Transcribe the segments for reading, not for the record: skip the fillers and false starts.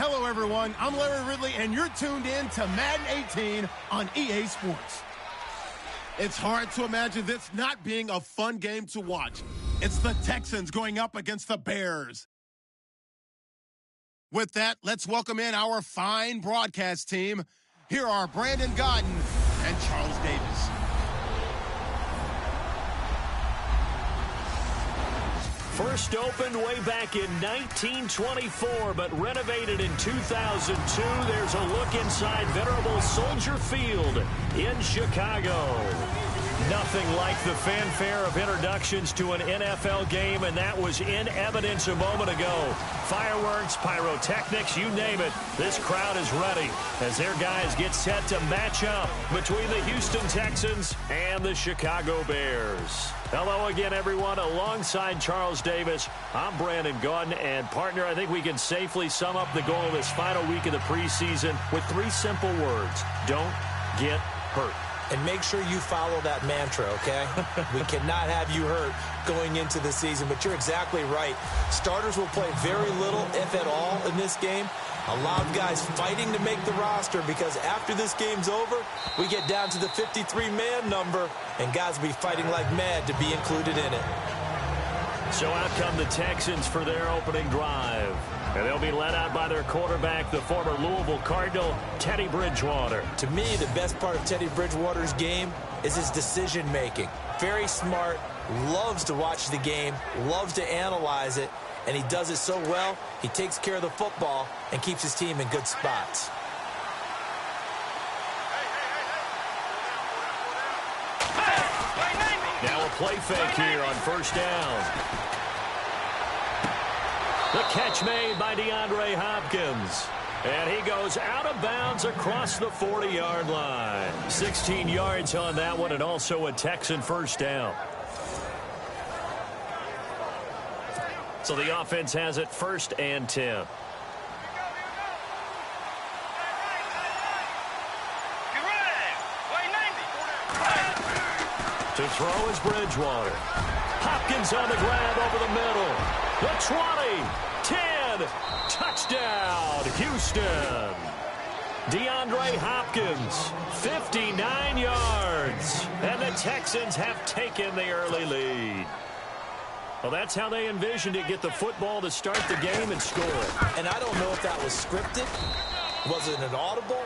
Hello, everyone. I'm Larry Ridley, and you're tuned in to Madden 18 on EA Sports. It's hard to imagine this not being a fun game to watch. It's the Texans going up against the Bears. With that, let's welcome in our fine broadcast team. Here are Brandon Godden and Charles Davis. First opened way back in 1924, but renovated in 2002. There's a look inside venerable Soldier Field in Chicago. Nothing like the fanfare of introductions to an NFL game, and that was in evidence a moment ago. Fireworks, pyrotechnics, you name it. This crowd is ready as their guys get set to match up between the Houston Texans and the Chicago Bears. Hello again, everyone. Alongside Charles Davis, I'm Brandon Godden, and partner, I think we can safely sum up the goal of this final week of the preseason with 3 simple words. Don't get hurt. And make sure you follow that mantra, okay? We cannot have you hurt going into the season, but you're exactly right. Starters will play very little, if at all, in this game. A lot of guys fighting to make the roster because after this game's over, we get down to the 53-man number, and guys will be fighting like mad to be included in it. So out come the Texans for their opening drive. And they'll be led out by their quarterback, the former Louisville Cardinal, Teddy Bridgewater. To me, the best part of Teddy Bridgewater's game is his decision-making. Very smart, loves to watch the game, loves to analyze it, and he does it so well, he takes care of the football and keeps his team in good spots. Now a play fake here on first down. The catch made by DeAndre Hopkins. And he goes out of bounds across the 40-yard line. 16 yards on that one, and also a Texan first down. So the offense has it 1st and 10. To throw is Bridgewater. Hopkins on the grab over the middle. The 20, 10, touchdown, Houston. DeAndre Hopkins, 59 yards. And the Texans have taken the early lead. Well, that's how they envisioned it, get the football to start the game and score. And I don't know if that was scripted. Was it an audible?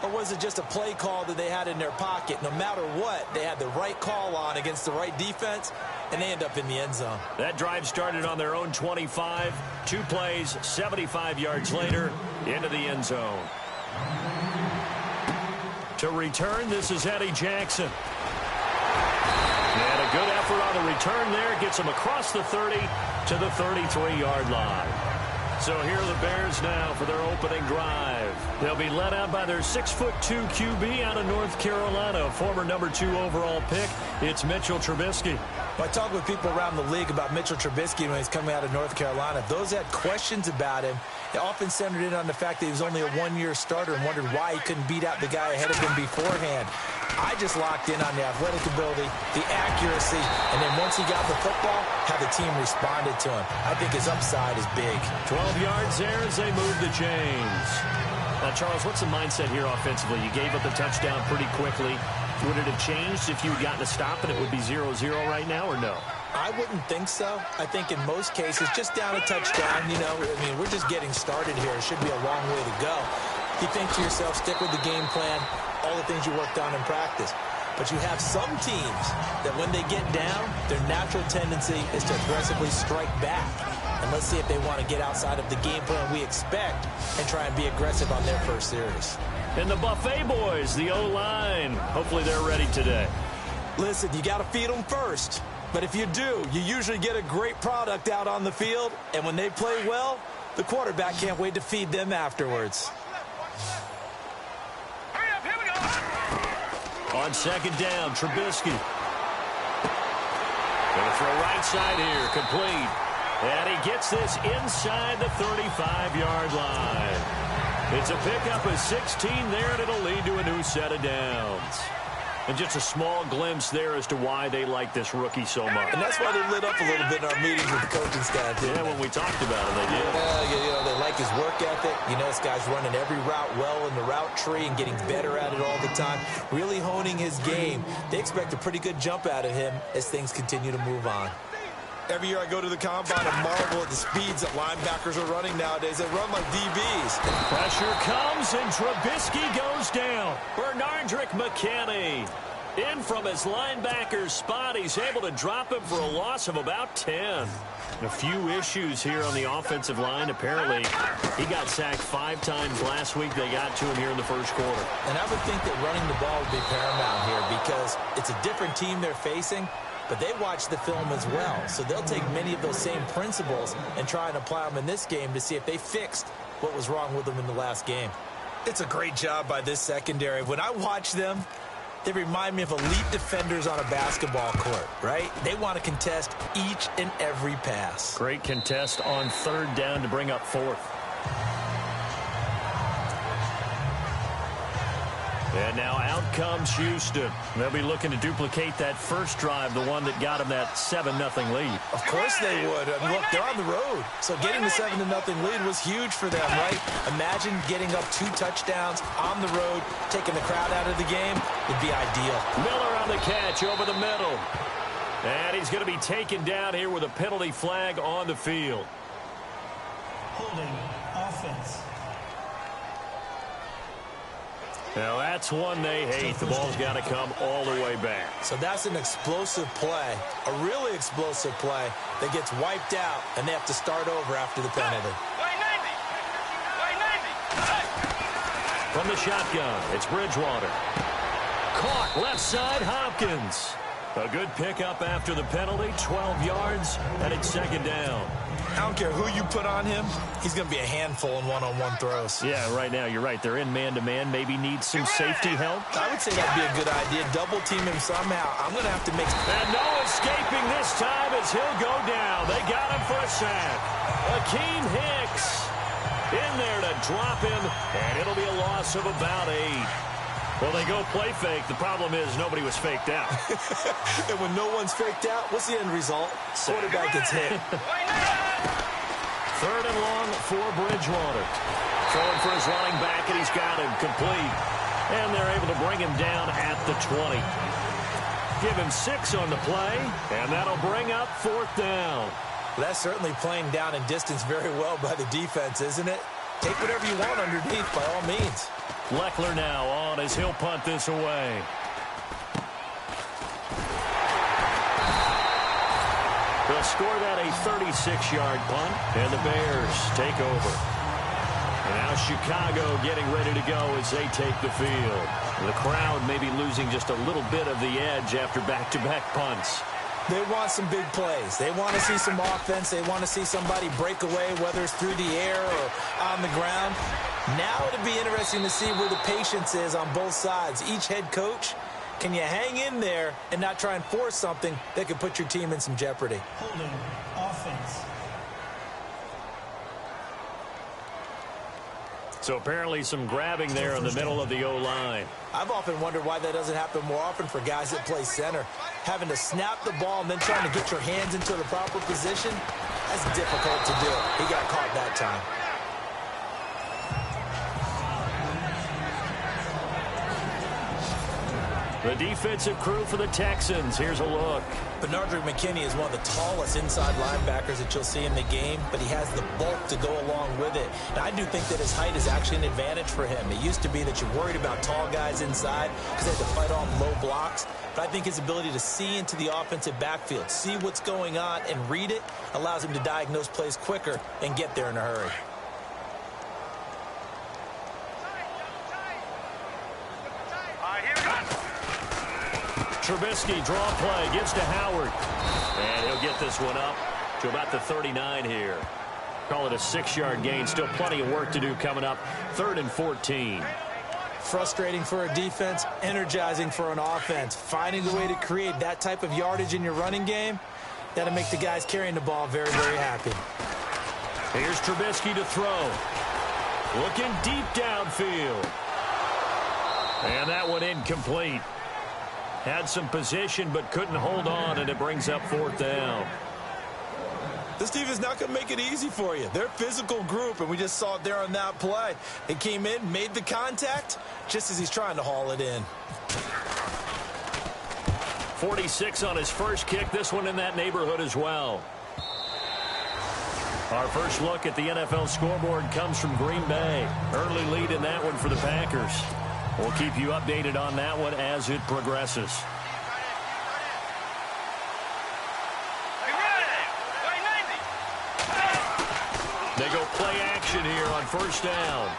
Or was it just a play call that they had in their pocket? No matter what, they had the right call on against the right defense, and they end up in the end zone. That drive started on their own 25. 2 plays, 75 yards later, into the end zone. To return, this is Eddie Jackson. And a good effort on the return there. Gets him across the 30 to the 33-yard line. So here are the Bears now for their opening drive. They'll be led out by their 6'2" QB out of North Carolina, former number 2 overall pick. It's Mitchell Trubisky. I talk with people around the league about Mitchell Trubisky when he's coming out of North Carolina. Those that had questions about him, they often centered in on the fact that he was only a 1-year starter and wondered why he couldn't beat out the guy ahead of him beforehand. I just locked in on the athletic ability, the accuracy, and then once he got the football, how the team responded to him. I think his upside is big. 12 yards there as they move the chains. Now, Charles, what's the mindset here offensively? You gave up the touchdown pretty quickly. Would it have changed if you had gotten a stop and it would be 0-0 right now, or no? I wouldn't think so. I think in most cases, just down a touchdown, you know, I mean, we're just getting started here. It should be a long way to go. You think to yourself, stick with the game plan, all the things you worked on in practice. But you have some teams that when they get down, their natural tendency is to aggressively strike back. And let's see if they want to get outside of the game plan we expect and try and be aggressive on their first series. And the Buffet boys, the O-line, hopefully they're ready today. Listen, you got to feed them first. But if you do, you usually get a great product out on the field. And when they play well, the quarterback can't wait to feed them afterwards. On second down, Trubisky. Going to throw right side here, complete. And he gets this inside the 35-yard line. It's a pickup of 16 there, and it'll lead to a new set of downs. And just a small glimpse there as to why they like this rookie so much. And that's why they lit up a little bit in our meetings with the coaching staff. Yeah, when we talked about it, they did. Yeah, they like his work ethic. This guy's running every route well in the route tree and getting better at it all the time, really honing his game. They expect a pretty good jump out of him as things continue to move on. Every year I go to the combine and marvel at the speeds that linebackers are running nowadays. They run like DBs. Pressure comes, and Trubisky goes down. Bernardrick McKinney in from his linebacker's spot. He's able to drop him for a loss of about 10. A few issues here on the offensive line. Apparently, he got sacked 5 times last week. They got to him here in the first quarter. And I would think that running the ball would be paramount here because it's a different team they're facing, but they watch the film as well. So they'll take many of those same principles and try and apply them in this game to see if they fixed what was wrong with them in the last game. It's a great job by this secondary. When I watch them, they remind me of elite defenders on a basketball court, right? They want to contest each and every pass. Great contest on 3rd down to bring up 4th. And now out comes Houston. They'll be looking to duplicate that first drive, the one that got them that 7-0 lead. Of course they would. I mean, look, they're on the road. So getting the 7-0 lead was huge for them, right? Imagine getting up 2 touchdowns on the road, taking the crowd out of the game. Would be ideal. Miller on the catch over the middle. And he's going to be taken down here with a penalty flag on the field. Holding offense. Now that's one they hate. The ball's got to come all the way back. So that's an explosive play, a really explosive play that gets wiped out, and they have to start over after the penalty. From the shotgun, it's Bridgewater. Caught left side, Hopkins. A good pickup after the penalty, 12 yards, and it's 2nd down. I don't care who you put on him, he's going to be a handful in one-on-one throws. Yeah, right now, you're right. They're in man-to-man. Maybe need some safety help. I would say that'd be a good idea. Double team him somehow. I'm going to have to make... And no escaping this time as he'll go down. They got him for a sack. Akeem Hicks in there to drop him, and it'll be a loss of about 8. Well, they go play fake. The problem is nobody was faked out. And when no one's faked out, what's the end result? Quarterback gets hit. 3rd and long for Bridgewater. Throwing for his running back, and he's got him complete. And they're able to bring him down at the 20. Give him 6 on the play, and that'll bring up 4th down. Well, that's certainly playing down and distance very well by the defense, isn't it? Take whatever you want underneath, by all means. Leckler now on as he'll punt this away. They'll score that a 36-yard punt, and the Bears take over. And now Chicago getting ready to go as they take the field. The crowd may be losing just a little bit of the edge after back-to-back punts. They want some big plays. They want to see some offense. They want to see somebody break away, whether it's through the air or on the ground. Now it'll be interesting to see where the patience is on both sides. Each head coach, can you hang in there and not try and force something that could put your team in some jeopardy? Holding offense. So apparently some grabbing there in the middle of the O-line. I've often wondered why that doesn't happen more often for guys that play center. Having to snap the ball and then trying to get your hands into the proper position, that's difficult to do. He got caught that time. The defensive crew for the Texans. Here's a look. Bernardrick McKinney is one of the tallest inside linebackers that you'll see in the game, but he has the bulk to go along with it. Now, I do think that his height is actually an advantage for him. It used to be that you're worried about tall guys inside because they had to fight off low blocks, but I think his ability to see into the offensive backfield, see what's going on, and read it allows him to diagnose plays quicker and get there in a hurry. Trubisky, draw play, gives to Howard. And he'll get this one up to about the 39 here. Call it a 6-yard gain. Still plenty of work to do coming up. 3rd and 14. Frustrating for a defense, energizing for an offense. Finding a way to create that type of yardage in your running game, that'll make the guys carrying the ball very, very happy. Here's Trubisky to throw. Looking deep downfield. And that one incomplete. Had some position but couldn't hold on, and it brings up 4th down. This team is not going to make it easy for you. They're a physical group, and we just saw it there on that play. They came in, made the contact, just as he's trying to haul it in. 46 on his first kick. This one in that neighborhood as well. Our first look at the NFL scoreboard comes from Green Bay. Early lead in that one for the Packers. We'll keep you updated on that one as it progresses. They go play action here on 1st down.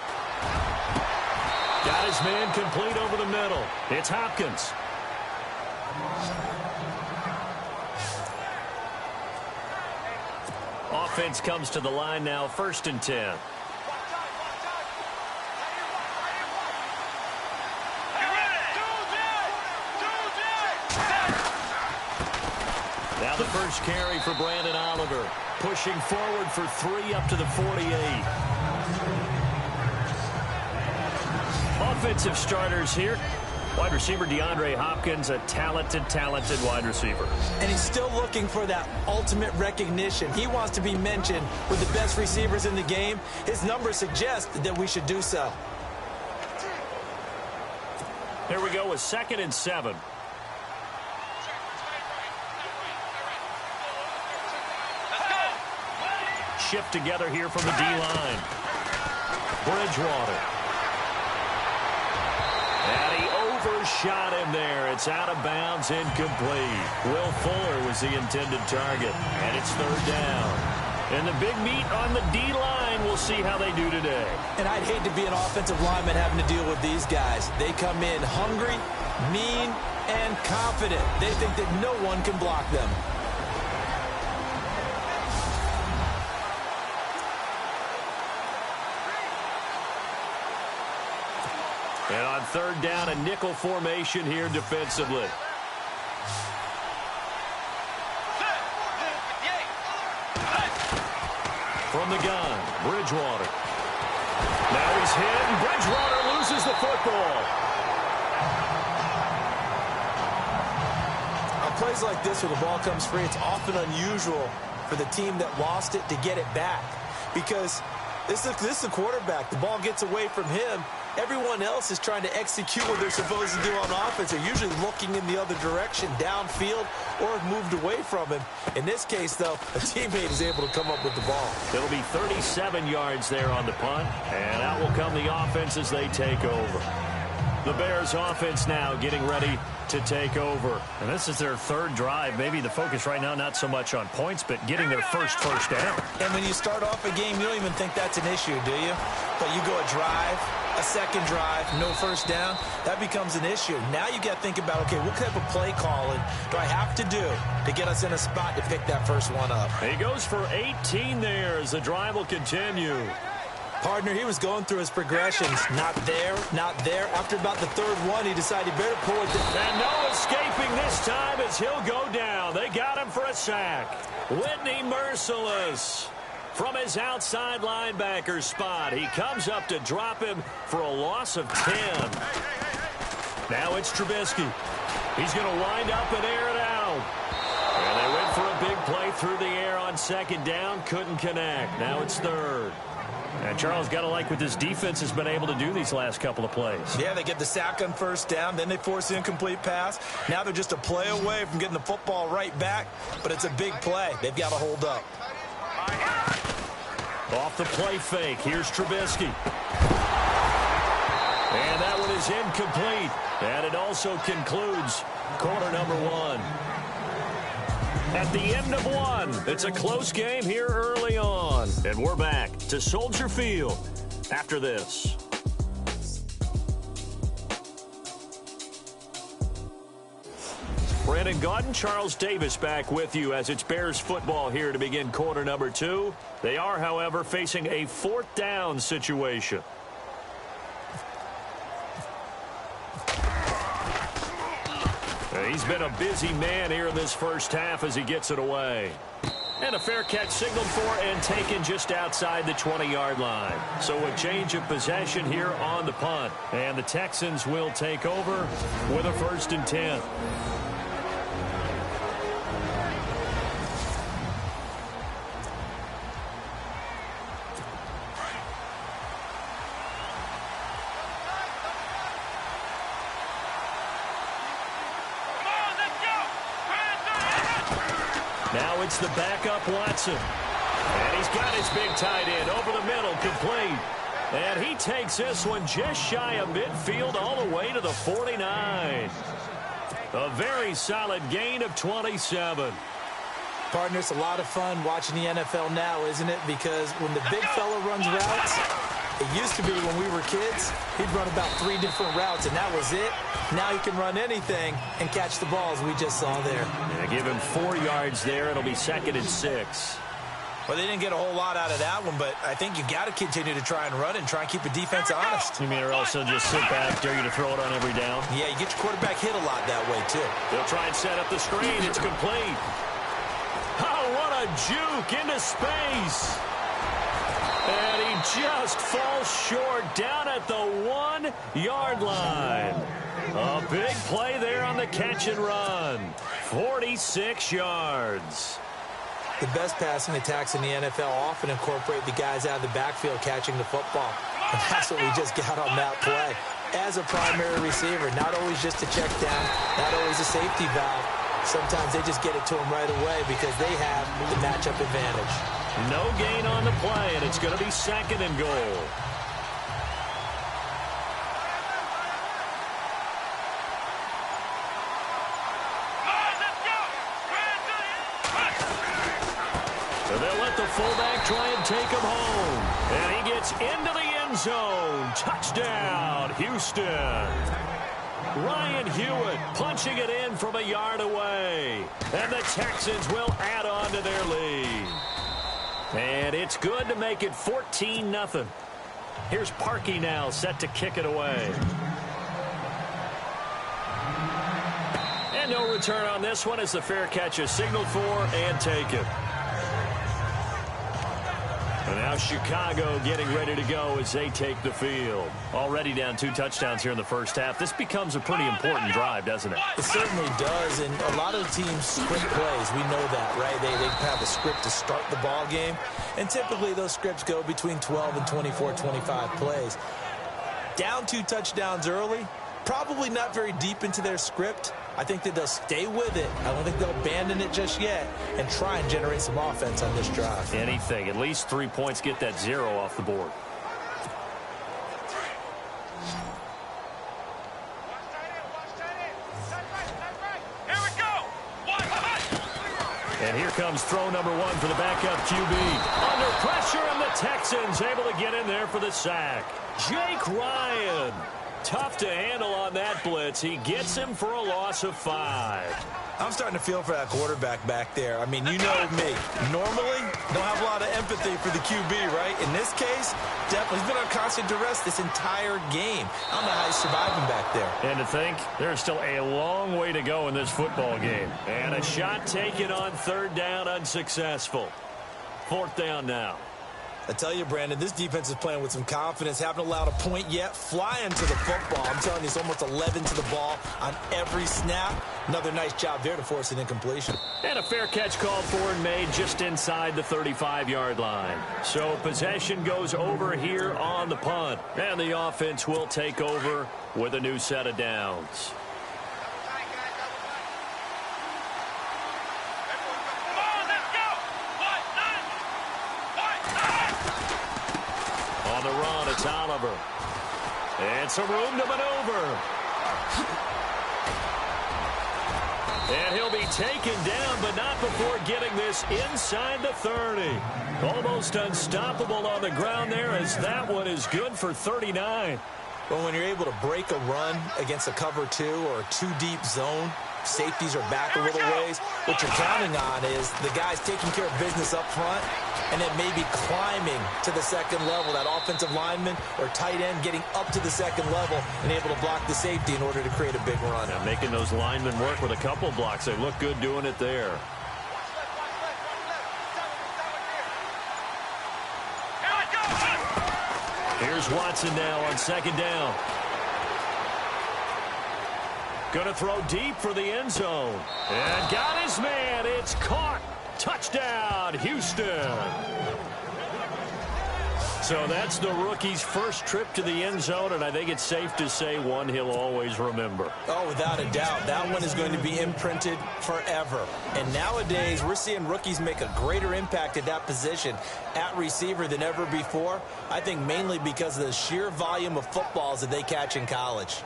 Got his man complete over the middle. It's Hopkins. Offense comes to the line now, 1st and 10. Now the first carry for Brandon Oliver. Pushing forward for 3 up to the 48. Offensive starters here. Wide receiver DeAndre Hopkins, a talented wide receiver. And he's still looking for that ultimate recognition. He wants to be mentioned with the best receivers in the game. His numbers suggest that we should do so. Here we go with 2nd and 7. Shift together here from the D-line. Bridgewater. And he overshot him there. It's out of bounds, incomplete. Will Fuller was the intended target, and it's 3rd down. And the big meat on the D-line, we'll see how they do today. And I'd hate to be an offensive lineman having to deal with these guys. They come in hungry, mean, and confident. They think that no one can block them. And on 3rd down, a nickel formation here defensively. From the gun, Bridgewater. Now he's hit, and Bridgewater loses the football. On plays like this where the ball comes free, it's often unusual for the team that lost it to get it back. Because this is the quarterback. The ball gets away from him. Everyone else is trying to execute what they're supposed to do on offense. They're usually looking in the other direction, downfield, or moved away from him. In this case, though, a teammate is able to come up with the ball. It'll be 37 yards there on the punt, and out will come the offense as they take over. The Bears offense now getting ready to take over. And this is their 3rd drive. Maybe the focus right now not so much on points, but getting their first down. And when you start off a game, you don't even think that's an issue, do you? But you go a drive, a second drive, no 1st down, that becomes an issue. Now you got to think about, okay, what type of play calling do I have to do to get us in a spot to pick that first one up? He goes for 18 there as the drive will continue. Partner, he was going through his progressions. Not there, not there. After about the 3rd one, he decided he better pull it down. And no escaping this time as he'll go down. They got him for a sack. Whitney merciless. From his outside linebacker spot, he comes up to drop him for a loss of 10. Now it's Trubisky. He's going to wind up and air it out. And they went for a big play through the air on 2nd down. Couldn't connect. Now it's 3rd. And Charles, got to like what this defense has been able to do these last couple of plays. Yeah, they get the sack on 1st down, then they force the incomplete pass. Now they're just a play away from getting the football right back, but it's a big play. They've got to hold up. Off the play fake, here's Trubisky. And that one is incomplete. And it also concludes quarter number 1. At the end of 1, it's a close game here early on. And we're back to Soldier Field after this. Brandon Gaudin, Charles Davis back with you as it's Bears football here to begin quarter number 2. They are, however, facing a 4th down situation. He's been a busy man here in this first half as he gets it away. And a fair catch signaled for and taken just outside the 20-yard line. So a change of possession here on the punt. And the Texans will take over with a 1st and 10. Now it's the backup Watson. And he's got his big tight end over the middle, complete. And he takes this one just shy of midfield all the way to the 49. A very solid gain of 27. Partner, it's a lot of fun watching the NFL now, isn't it? Because when the big fella runs routes, it used to be when we were kids, he'd run about 3 different routes, and that was it. Now he can run anything and catch the balls we just saw there. Yeah, give him 4 yards there. It'll be 2nd and 6. Well, they didn't get a whole lot out of that one, but I think you got to continue to try and run and try and keep the defense honest. You mean or else they'll just sit back, dare you to throw it on every down? Yeah, you get your quarterback hit a lot that way, too. They'll try and set up the screen. It's complete. Oh, what a juke into space. And he just falls short down at the 1-yard line. A big play there on the catch and run. 46 yards. The best passing attacks in the NFL often incorporate the guys out of the backfield catching the football. And that's what we just got on that play. As a primary receiver, not always just a check down, not always a safety valve. Sometimes they just get it to him right away because they have the matchup advantage. No gain on the play, and it's going to be 2nd and goal. So they'll let the fullback try and take him home. And he gets into the end zone. Touchdown, Houston. Ryan Hewitt punching it in from a yard away. And the Texans will add on to their lead. And it's good to make it 14-0. Here's Parkey now set to kick it away. And no return on this one as the fair catch is signaled for and taken. And now Chicago getting ready to go as they take the field. Already down 2 touchdowns here in the first half. This becomes a pretty important drive, doesn't it? It certainly does, and a lot of teams script plays. We know that, right? They have a script to start the ball game, and typically those scripts go between 12 and 24, 25 plays. Down 2 touchdowns early, probably not very deep into their script. I think that they'll stay with it. I don't think they'll abandon it just yet and try and generate some offense on this drive. Anything. At least 3 points, get that 0 off the board. Here we go. And here comes throw number 1 for the backup QB. Under pressure, and the Texans able to get in there for the sack. Jake Ryan. Tough to handle on that blitz. He gets him for a loss of 5. I'm starting to feel for that quarterback back there. I mean, you know me. Normally, don't have a lot of empathy for the QB, right? In this case, definitely. He's been on constant duress this entire game. I don't know how he's surviving back there. And to think, there's still a long way to go in this football game. And a shot taken on 3rd down, unsuccessful. 4th down now. I tell you, Brandon, this defense is playing with some confidence. Haven't allowed a point yet. Flying to the football. I'm telling you, it's almost 11 to the ball on every snap. Another nice job there to force an incompletion. And a fair catch called for and made just inside the 35-yard line. So possession goes over here on the punt. And the offense will take over with a new set of downs. On the run, it's Oliver. And some room to maneuver. And he'll be taken down, but not before getting this inside the 30. Almost unstoppable on the ground there, as that one is good for 39. Well, when you're able to break a run against a cover 2 or a 2-deep zone, safeties are back a little ways. What you're counting on is the guys taking care of business up front and then maybe climbing to the 2nd level. That offensive lineman or tight end getting up to the 2nd level and able to block the safety in order to create a big run. Now making those linemen work with a couple blocks. They look good doing it there. Here's Watson now on second down. Going to throw deep for the end zone. And got his man. It's caught. Touchdown, Houston. So that's the rookie's first trip to the end zone, and I think it's safe to say one he'll always remember. Oh, without a doubt. That one is going to be imprinted forever. And nowadays, we're seeing rookies make a greater impact at that position at receiver than ever before. I think mainly because of the sheer volume of footballs that they catch in college.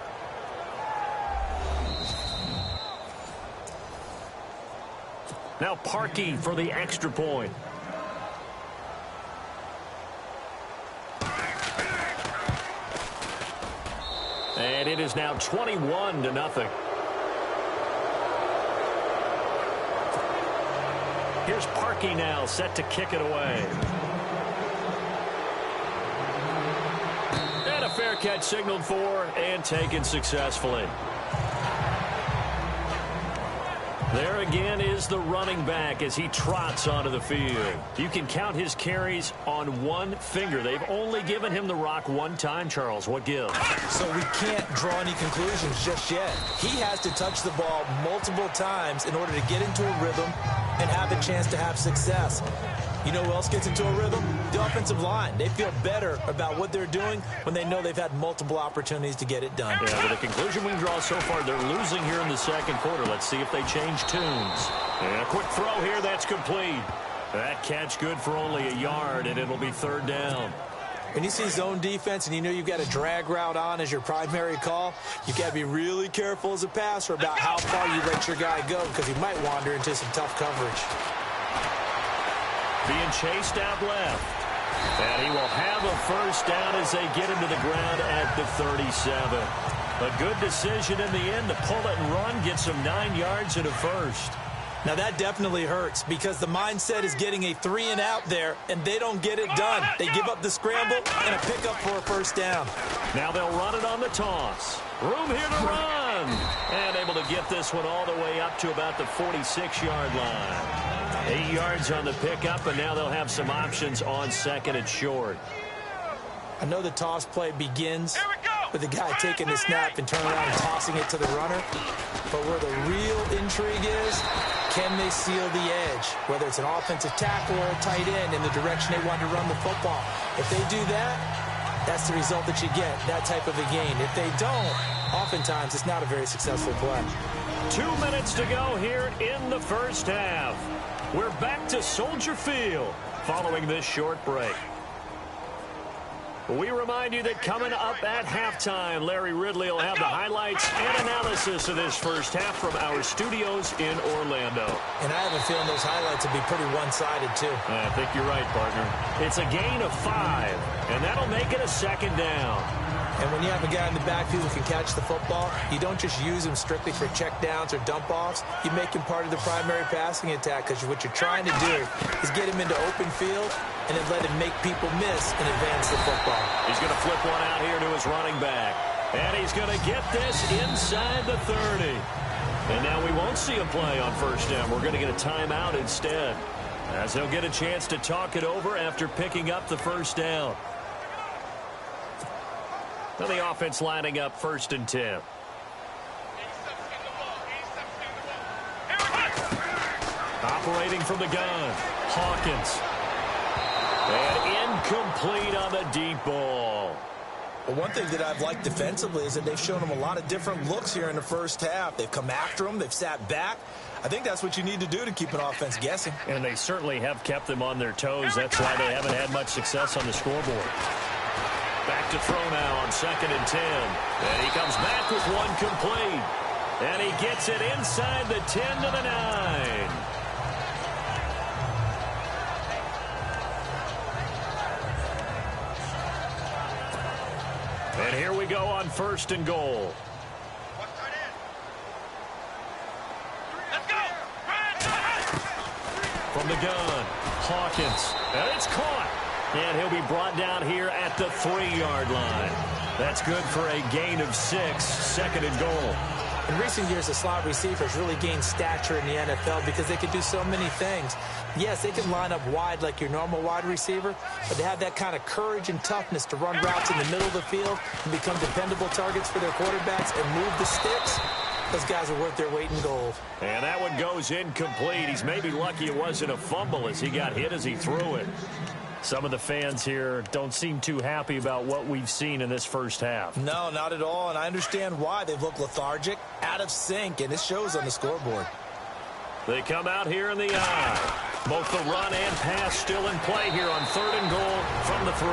Now Parkey for the extra point. And it is now 21-0. Here's Parkey now, set to kick it away. And a fair catch signaled for and taken successfully. There again is the running back as he trots onto the field. You can count his carries on one finger. They've only given him the rock one time, Charles. What gives? So we can't draw any conclusions just yet. He has to touch the ball multiple times in order to get into a rhythm and have a chance to have success. You know who else gets into a rhythm? The offensive line. They feel better about what they're doing when they know they've had multiple opportunities to get it done. Yeah, but the conclusion we can draw so far, they're losing here in the second quarter. Let's see if they change tunes. And a quick throw here, that's complete. That catch good for only a yard, and it'll be third down. When you see zone defense and you know you've got a drag route on as your primary call, you've got to be really careful as a passer about how far you let your guy go because he might wander into some tough coverage. Being chased out left. And he will have a first down as they get him to the ground at the 37. A good decision in the end to pull it and run, get some 9 yards and a first. Now that definitely hurts because the mindset is getting a 3-and-out there, and they don't get it done. They give up the scramble and a pickup for a first down. Now they'll run it on the toss. Room here to run. And able to get this one all the way up to about the 46-yard line. 8 yards on the pickup, and now they'll have some options on second and short. I know the toss play begins with the guy taking the snap and turning around and tossing it to the runner. But where the real intrigue is, can they seal the edge? Whether it's an offensive tackle or a tight end in the direction they want to run the football. If they do that, that's the result that you get, that type of a gain. If they don't, oftentimes it's not a very successful play. 2 minutes to go here in the first half. We're back to Soldier Field following this short break. We remind you that coming up at halftime, Larry Ridley will have the highlights and analysis of this first half from our studios in Orlando. And I have a feeling those highlights will be pretty one-sided, too. I think you're right, partner. It's a gain of 5, and that'll make it a second down. And when you have a guy in the backfield who can catch the football, you don't just use him strictly for checkdowns or dump-offs. You make him part of the primary passing attack because what you're trying to do is get him into open field and then let him make people miss and advance the football. He's going to flip one out here to his running back. And he's going to get this inside the 30. And now we won't see a play on first down. We're going to get a timeout instead, as he'll get a chance to talk it over after picking up the first down. Now the offense lining up 1st and 10. Operating from the gun, Hawkins. And incomplete on the deep ball. Well, one thing that I've liked defensively is that they've shown them a lot of different looks here in the first half. They've come after them. They've sat back. I think that's what you need to do to keep an offense guessing. And they certainly have kept them on their toes. That's why they haven't had much success on the scoreboard. Back to throw now on 2nd and 10. And he comes back with one complete. And he gets it inside the 10 to the 9. And here we go on 1st and goal. Let's go! From the gun, Hawkins. And it's caught. And he'll be brought down here at the 3-yard line. That's good for a gain of 6, 2nd and goal. In recent years, the slot receivers really gained stature in the NFL because they could do so many things. Yes, they can line up wide like your normal wide receiver, but to have that kind of courage and toughness to run routes in the middle of the field and become dependable targets for their quarterbacks and move the sticks, those guys are worth their weight in gold. And that one goes incomplete. He's maybe lucky it wasn't a fumble as he got hit as he threw it. Some of the fans here don't seem too happy about what we've seen in this first half. No, not at all, and I understand why. They've looked lethargic, out of sync, and it shows on the scoreboard. They come out here in the eye. Both the run and pass still in play here on 3rd and goal from the 3.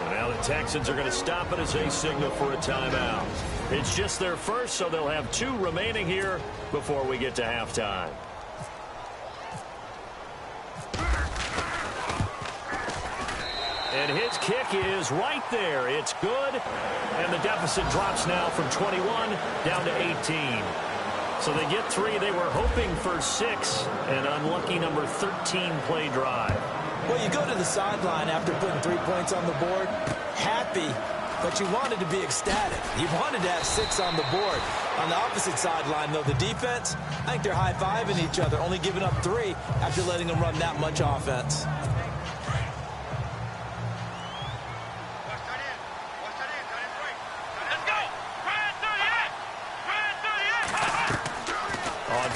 And now the Texans are going to stop it as they signal for a timeout. It's just their first, so they'll have 2 remaining here before we get to halftime. And his kick is right there. It's good. And the deficit drops now from 21 down to 18. So they get 3. They were hoping for 6. An unlucky number 13 play drive. Well, you go to the sideline after putting 3 points on the board, happy, but you wanted to be ecstatic. You wanted to have 6 on the board. On the opposite sideline, though, the defense, I think they're high-fiving each other, only giving up 3 after letting them run that much offense.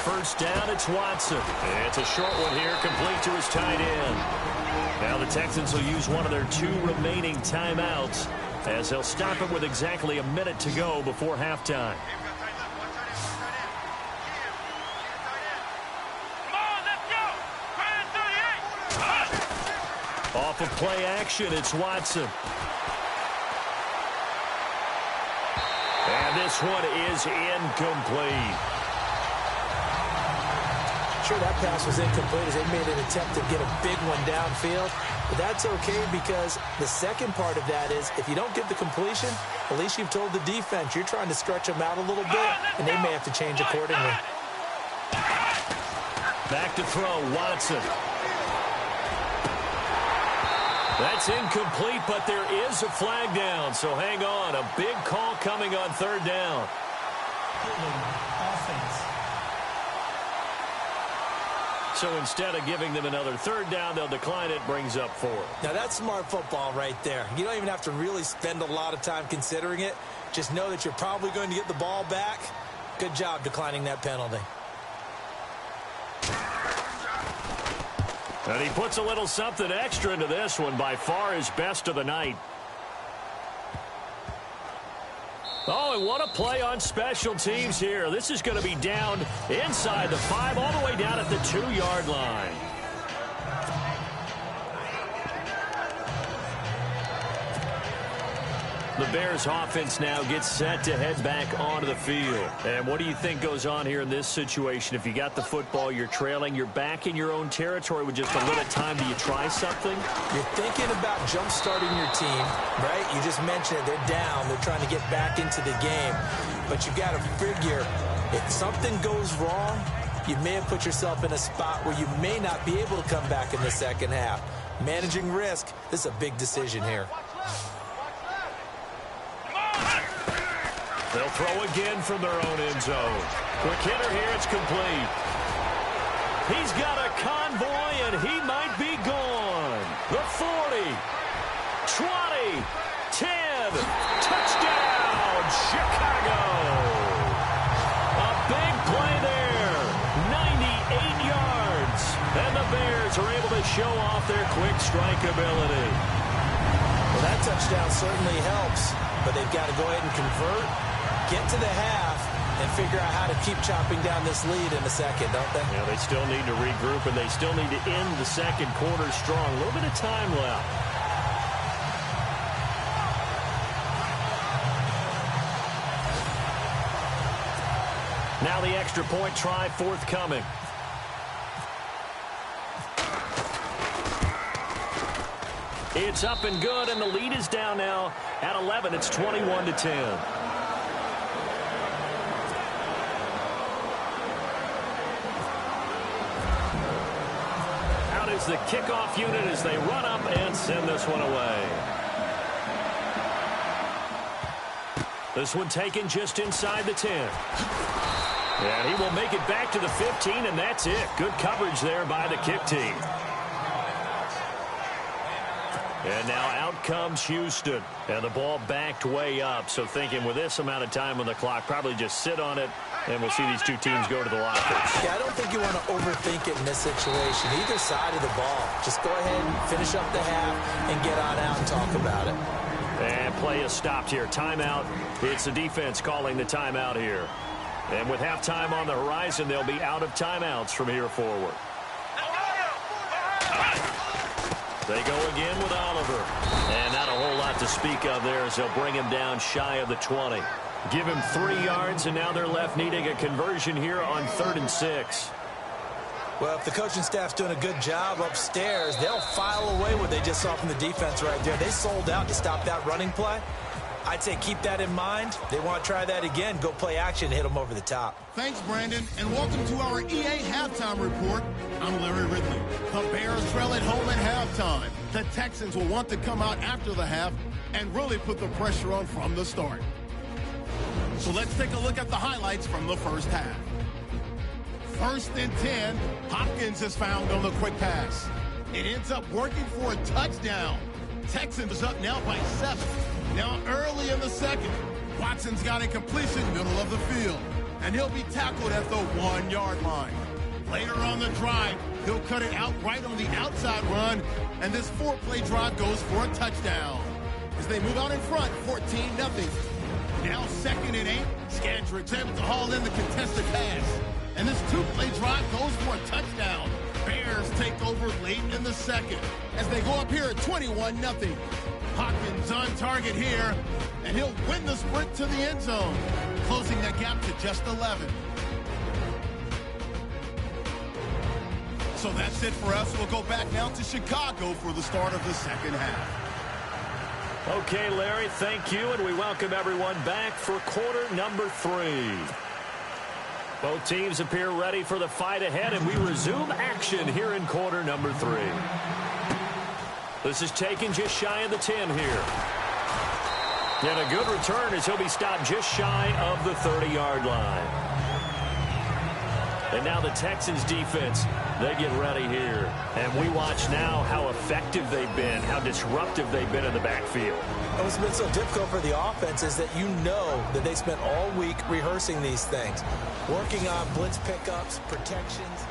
First down, it's Watson. And it's a short one here, complete to his tight end. Now the Texans will use one of their 2 remaining timeouts as they'll stop it with exactly a minute to go before halftime. Off of play action, it's Watson. And this one is incomplete. Sure, that pass was incomplete as they made an attempt to get a big one downfield. But that's okay because the second part of that is if you don't get the completion, at least you've told the defense you're trying to stretch them out a little bit, and they may have to change accordingly. Back to throw, Watson. That's incomplete, but there is a flag down, so hang on. A big call coming on 3rd down. Offense. So instead of giving them another 3rd down, they'll decline it, brings up 4. Now that's smart football right there. You don't even have to really spend a lot of time considering it. Just know that you're probably going to get the ball back. Good job declining that penalty. And he puts a little something extra into this one, by far his best of the night. Oh, and what a play on special teams here. This is going to be down inside the 5, all the way down at the 2-yard line. The Bears offense now gets set to head back onto the field. And what do you think goes on here in this situation? If you got the football, you're trailing, you're back in your own territory with just a little time. Do you try something? You're thinking about jump-starting your team, right? You just mentioned it. They're down. They're trying to get back into the game. But you've got to figure if something goes wrong, you may have put yourself in a spot where you may not be able to come back in the second half. Managing risk, this is a big decision here. They'll throw again from their own end zone. Quick hitter here, it's complete. He's got a convoy, and he might be gone. The 40, 20, 10, touchdown, Chicago. A big play there, 98 yards. And the Bears are able to show off their quick strike ability. Well, that touchdown certainly helps, but they've got to go ahead and convert, get to the half, and figure out how to keep chopping down this lead in the second, don't they? Yeah, they still need to regroup, and they still need to end the second quarter strong. A little bit of time left. Now the extra point try forthcoming. It's up and good, and the lead is down now at 11. It's 21-10. Out is the kickoff unit as they run up and send this one away. This one taken just inside the 10. And he will make it back to the 15, and that's it. Good coverage there by the kick team. And now out comes Houston. And the ball backed way up. So thinking with this amount of time on the clock, probably just sit on it, and we'll see these two teams go to the lockers. Yeah, I don't think you want to overthink it in this situation. Either side of the ball. Just go ahead and finish up the half and get on out and talk about it. And play is stopped here. Timeout. It's the defense calling the timeout here. And with halftime on the horizon, they'll be out of timeouts from here forward. They go again with Oliver. And not a whole lot to speak of there as they'll bring him down shy of the 20. Give him 3 yards, and now they're left needing a conversion here on 3rd and 6. Well, if the coaching staff's doing a good job upstairs, they'll file away what they just saw from the defense right there. They sold out to stop that running play. I'd say keep that in mind. They want to try that again. Go play action, hit them over the top. Thanks, Brandon, and welcome to our EA Halftime Report. I'm Larry Ridley. The Bears trail at home at halftime. The Texans will want to come out after the half and really put the pressure on from the start. So let's take a look at the highlights from the first half. 1st and 10, Hopkins is found on the quick pass. It ends up working for a touchdown. Texans is up now by 7. Now early in the second, Watson's got a completion middle of the field, and he'll be tackled at the 1-yard line. Later on the drive, he'll cut it out right on the outside run, and this 4-play drive goes for a touchdown. As they move out in front, 14-0. Now 2nd and 8, Skandrick's able to haul in the contested pass, and this 2-play drive goes for a touchdown. Bears take over late in the second as they go up here at 21-0. Hopkins on target here, and he'll win the sprint to the end zone, closing that gap to just 11. So that's it for us. We'll go back now to Chicago for the start of the second half. Okay, Larry, thank you, and we welcome everyone back for quarter number 3. Both teams appear ready for the fight ahead, and we resume action here in quarter number 3. This is taken just shy of the 10 here. And a good return as he'll be stopped just shy of the 30-yard line. And now the Texans defense, they get ready here. And we watch now how effective they've been, how disruptive they've been in the backfield. What's been so difficult for the offense is that you know that they spent all week rehearsing these things, working on blitz pickups, protections.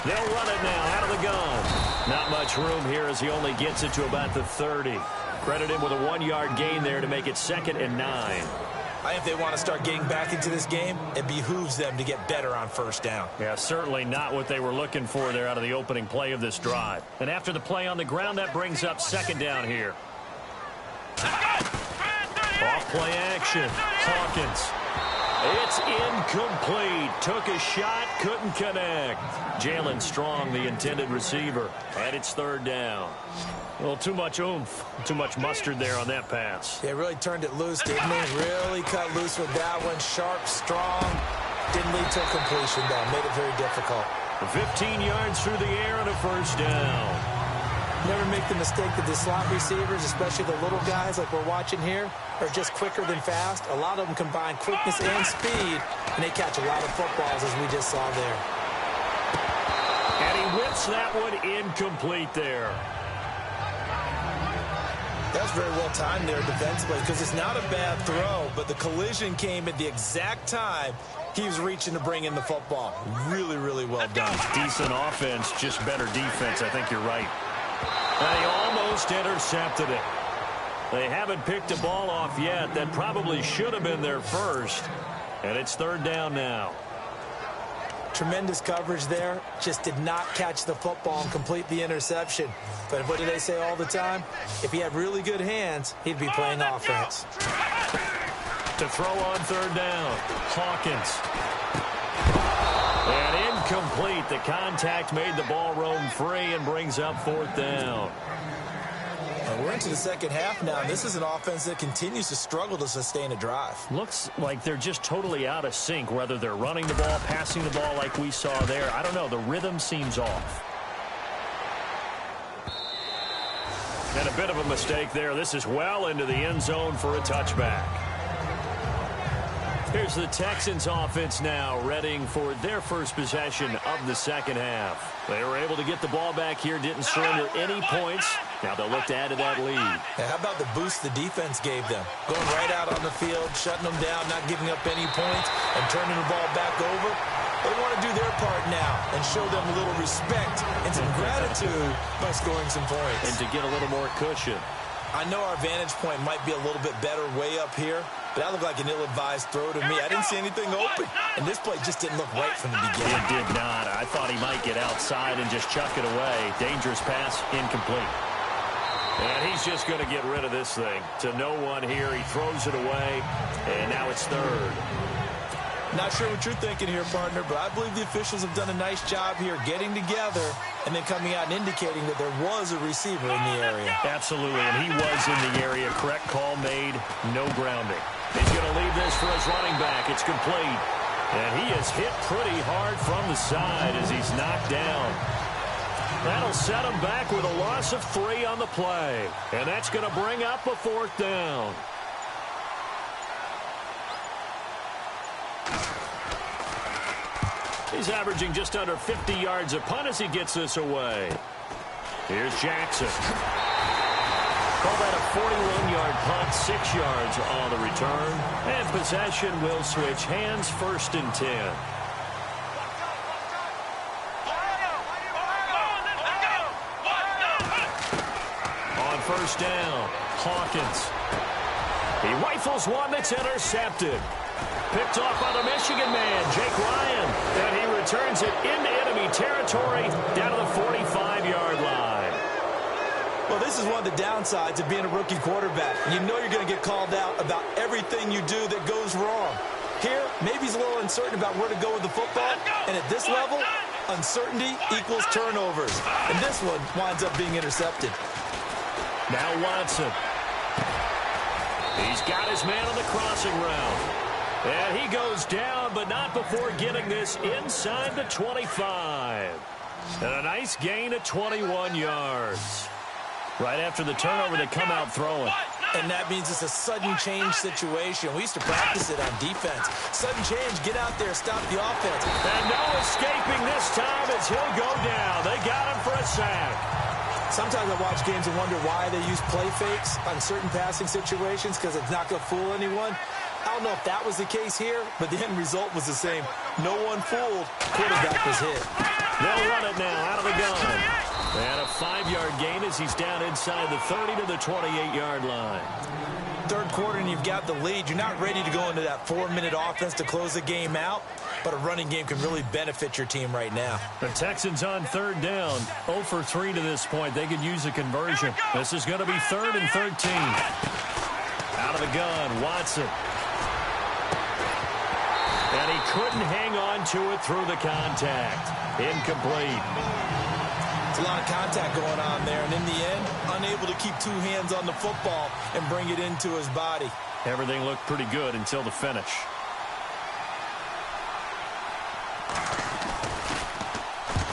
They'll run it now out of the gun. Not much room here as he only gets it to about the 30. Credit him with a 1-yard gain there to make it 2nd and 9. I think if they want to start getting back into this game, it behooves them to get better on 1st down. Yeah, certainly not what they were looking for there out of the opening play of this drive. And after the play on the ground, that brings up 2nd down here. Off play action. Hawkins. It's incomplete. Took a shot, couldn't connect. Jalen Strong, the intended receiver. And it's 3rd down. A little too much oomph, too much mustard there on that pass. They really turned it loose, didn't they? Really cut loose with that one. Sharp, strong. Didn't lead to a completion, though. Made it very difficult. 15 yards through the air and a 1st down. Never make the mistake that the slot receivers, especially the little guys like we're watching here, are just quicker than fast. A lot of them combine quickness and speed, and they catch a lot of footballs, as we just saw there. And he whips that one incomplete there. That's very well timed there defensively because it's not a bad throw, but the collision came at the exact time he was reaching to bring in the football. Really, really well done. Decent offense, just better defense. I think you're right. And he almost intercepted it. They haven't picked a ball off yet. That probably should have been their first. And it's 3rd down now. Tremendous coverage there. Just did not catch the football and complete the interception. But what do they say all the time? If he had really good hands, he'd be playing offense. To throw on 3rd down, Hawkins. And incomplete. The contact made the ball roam free and brings up 4th down. We're into the second half now. This is an offense that continues to struggle to sustain a drive. Looks like they're just totally out of sync, whether they're running the ball, passing the ball like we saw there. I don't know. The rhythm seems off. And a bit of a mistake there. This is well into the end zone for a touchback. Here's the Texans offense now, readying for their first possession of the second half. They were able to get the ball back here, didn't surrender any points. Now they'll look to add to that lead. How about the boost the defense gave them? Going right out on the field, shutting them down, not giving up any points, and turning the ball back over. They want to do their part now and show them a little respect and some gratitude by scoring some points. And to get a little more cushion. I know our vantage point might be a little bit better way up here, but that looked like an ill-advised throw to me. I didn't see anything open, and this play just didn't look right from the beginning. It did not. I thought he might get outside and just chuck it away. Dangerous pass, incomplete. And he's just going to get rid of this thing. To no one here, he throws it away, and now it's third. Not sure what you're thinking here, partner, but I believe the officials have done a nice job here getting together and then coming out and indicating that there was a receiver in the area. Absolutely, and he was in the area. Correct call made, no grounding. He's going to leave this for his running back. It's complete. And he is hit pretty hard from the side as he's knocked down. That'll set him back with a loss of 3 on the play. And that's going to bring up a 4th down. He's averaging just under 50 yards a punt as he gets this away. Here's Jackson. Call that a 41-yard punt, 6 yards on the return. And possession will switch hands, 1st and 10. On 1st down, Hawkins. He rifles one that's intercepted. Picked off by the Michigan man, Jake Ryan. And he returns it into enemy territory down to the 45-yard line. Well, this is one of the downsides of being a rookie quarterback. You know you're going to get called out about everything you do that goes wrong. Here, maybe he's a little uncertain about where to go with the football. And at this level, uncertainty equals turnovers. And this one winds up being intercepted. Now Watson. He's got his man on the crossing route. And he goes down, but not before getting this inside the 25. And a nice gain of 21 yards. Right after the turnover, they come out throwing. And that means it's a sudden change situation. We used to practice it on defense. Sudden change, get out there, stop the offense. And no escaping this time as he'll go down. They got him for a sack. Sometimes I watch games and wonder why they use play fakes on certain passing situations because it's not going to fool anyone. I don't know if that was the case here, but the end result was the same. No one fooled. Quarterback was hit. They'll run it now out of the gun. And a 5-yard gain as he's down inside the 30 to the 28-yard line. Third quarter and you've got the lead. You're not ready to go into that 4-minute offense to close the game out, but a running game can really benefit your team right now. The Texans on 3rd down. 0 for 3 to this point. They could use a conversion. This is going to be 3rd and 13. Out of the gun, Watson. And he couldn't hang on to it through the contact. Incomplete. It's a lot of contact going on there, and in the end, unable to keep 2 hands on the football and bring it into his body. Everything looked pretty good until the finish.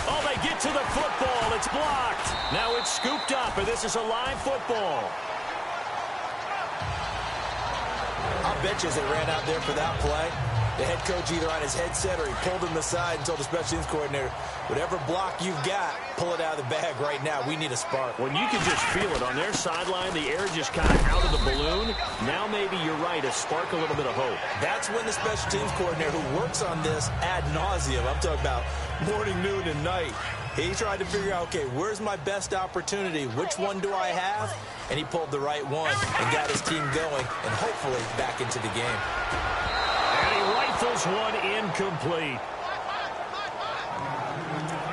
Oh, they get to the football. It's blocked. Now it's scooped up, and this is a live football. I'll bet you as they ran out there for that play, the head coach either on his headset or he pulled him aside and told the special teams coordinator, whatever block you've got, pull it out of the bag right now. We need a spark. When you can just feel it on their sideline, the air just kind of out of the balloon. Now maybe you're right, a spark, a little bit of hope. That's when the special teams coordinator who works on this ad nauseum, I'm talking about morning, noon, and night, he tried to figure out, okay, where's my best opportunity? Which one do I have? And he pulled the right one and got his team going and hopefully back into the game. And he rifles one incomplete.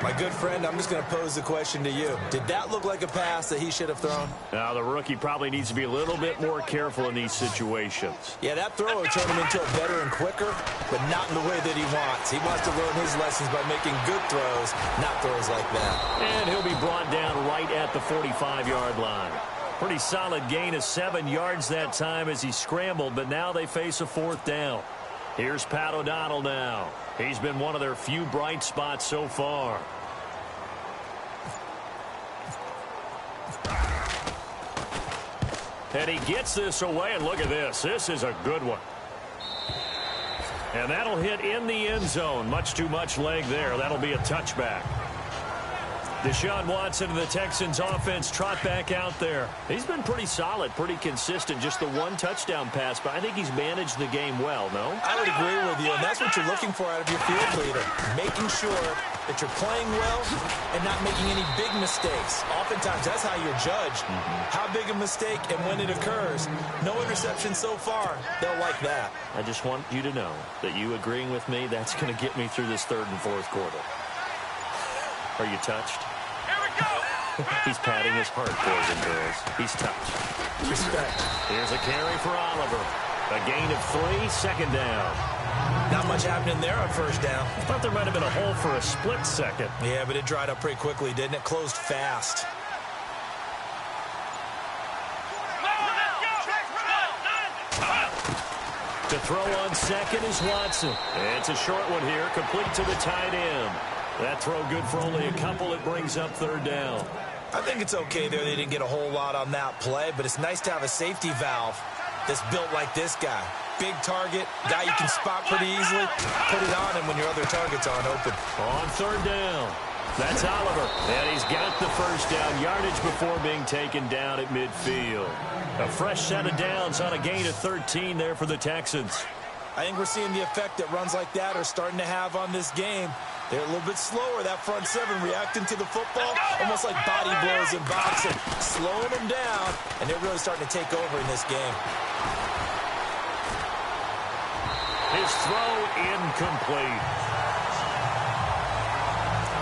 My good friend, I'm just going to pose the question to you. Did that look like a pass that he should have thrown? Now, the rookie probably needs to be a little bit more careful in these situations. Yeah, that throw would turn him into a better and quicker, but not in the way that he wants. He wants to learn his lessons by making good throws, not throws like that. And he'll be brought down right at the 45-yard line. Pretty solid gain of 7 yards that time as he scrambled, but now they face a 4th down. Here's Pat O'Donnell now. He's been one of their few bright spots so far. And he gets this away, and look at this. This is a good one. And that'll hit in the end zone. Much too much leg there. That'll be a touchback. Deshaun Watson and the Texans offense trot back out there. He's been pretty solid, pretty consistent. Just the one touchdown pass, but I think he's managed the game well, no? I would agree with you, and that's what you're looking for out of your field leader. Making sure that you're playing well and not making any big mistakes. Oftentimes, that's how you're judged. How big a mistake and when it occurs. No interception so far. They'll like that. I just want you to know that you agreeing with me, that's going to get me through this third and fourth quarter. Are you touched? Here we go. He's patting his heart, boys and girls. He's touched. Respect. Here's a carry for Oliver. A gain of 3, second down. Not much happening there on first down. I thought there might have been a hole for a split second. Yeah, but it dried up pretty quickly, didn't it? Closed fast. To throw on second is Watson. It's a short one here, complete to the tight end. That throw good for only a couple. It brings up third down. I think it's okay there. They didn't get a whole lot on that play, but it's nice to have a safety valve that's built like this guy. Big target, guy you can spot pretty easily. Put it on him when your other targets aren't open. On third down. That's Oliver. And he's got the first down. Yardage before being taken down at midfield. A fresh set of downs on a gain of 13 there for the Texans. I think we're seeing the effect that runs like that are starting to have on this game. They're a little bit slower, that front seven, reacting to the football, almost like body blows in boxing, slowing them down, and they're really starting to take over in this game. His throw incomplete.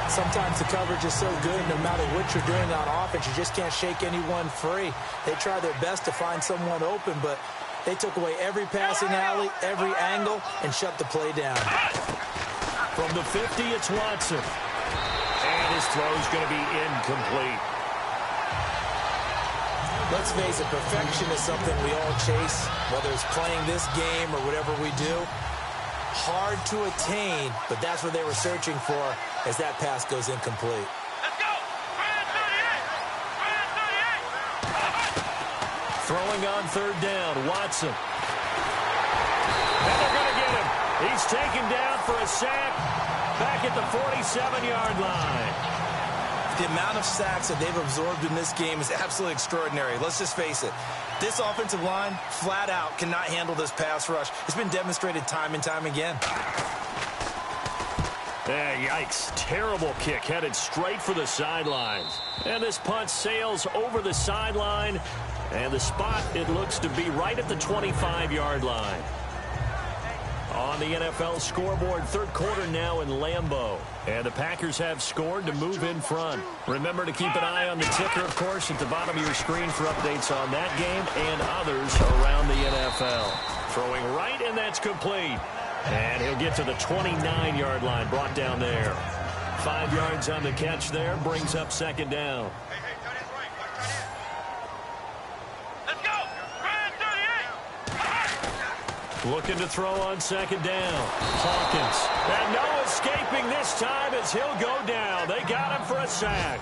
Sometimes the coverage is so good, no matter what you're doing on offense, you just can't shake anyone free. They try their best to find someone open, but they took away every passing alley, every angle, and shut the play down. From the 50, it's Watson. And his throw is going to be incomplete. Let's face it, perfection is something we all chase, whether it's playing this game or whatever we do. Hard to attain, but that's what they were searching for as that pass goes incomplete. Let's go. Brand 38. Throwing on third down, Watson. And they're going to get him. He's taken down for a sack back at the 47-yard line. The amount of sacks that they've absorbed in this game is absolutely extraordinary. Let's just face it. This offensive line, flat out, cannot handle this pass rush. It's been demonstrated time and time again. Yikes. Terrible kick headed straight for the sidelines. And this punt sails over the sideline. And the spot, it looks to be right at the 25-yard line. On the NFL scoreboard, third quarter now in Lambeau. And the Packers have scored to move in front. Remember to keep an eye on the ticker, of course, at the bottom of your screen for updates on that game and others around the NFL. Throwing right, and that's complete. And he'll get to the 29-yard line, brought down there. 5 yards on the catch there, brings up second down. Looking to throw on second down. Hawkins. And no escaping this time as he'll go down. They got him for a sack.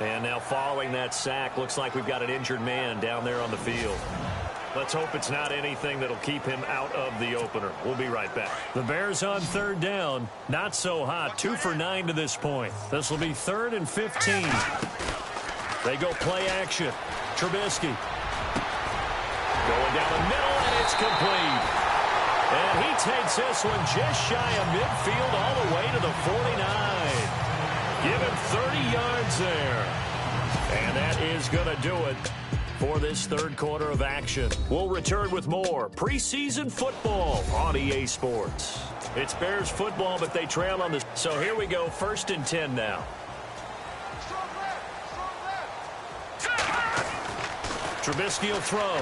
And now following that sack, looks like we've got an injured man down there on the field. Let's hope it's not anything that'll keep him out of the opener. We'll be right back. The Bears on third down. Not so hot. 2 for 9 to this point. This will be 3rd and 15. They go play action. Trubisky. Going down the middle, and it's complete. And he takes this one just shy of midfield all the way to the 49. Give him 30 yards there. And that is going to do it for this third quarter of action. We'll return with more preseason football on EA Sports. It's Bears football, but they trail on this. So here we go, 1st and 10 now. Trubisky will throw.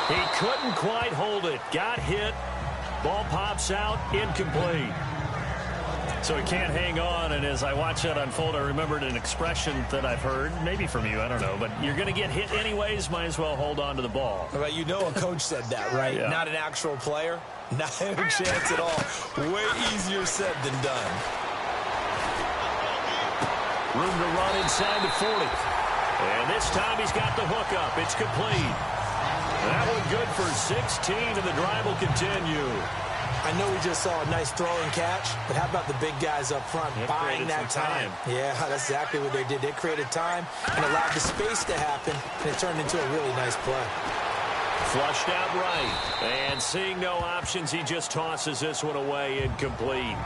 He couldn't quite hold it. Got hit. Ball pops out. Incomplete. So he can't hang on, and as I watch that unfold, I remembered an expression that I've heard, maybe from you, I don't know, but you're going to get hit anyways, might as well hold on to the ball. Well, you know a coach said that, right? Yeah. Not an actual player. Not a chance at all. Way easier said than done. Room to run inside the 40. And this time he's got the hookup. It's complete. That one good for 16, and the drive will continue. I know we just saw a nice throwing catch, but how about the big guys up front buying that time? Yeah, that's exactly what they did. They created time and allowed the space to happen, and it turned into a really nice play. Flushed out right. And seeing no options, he just tosses this one away, incomplete.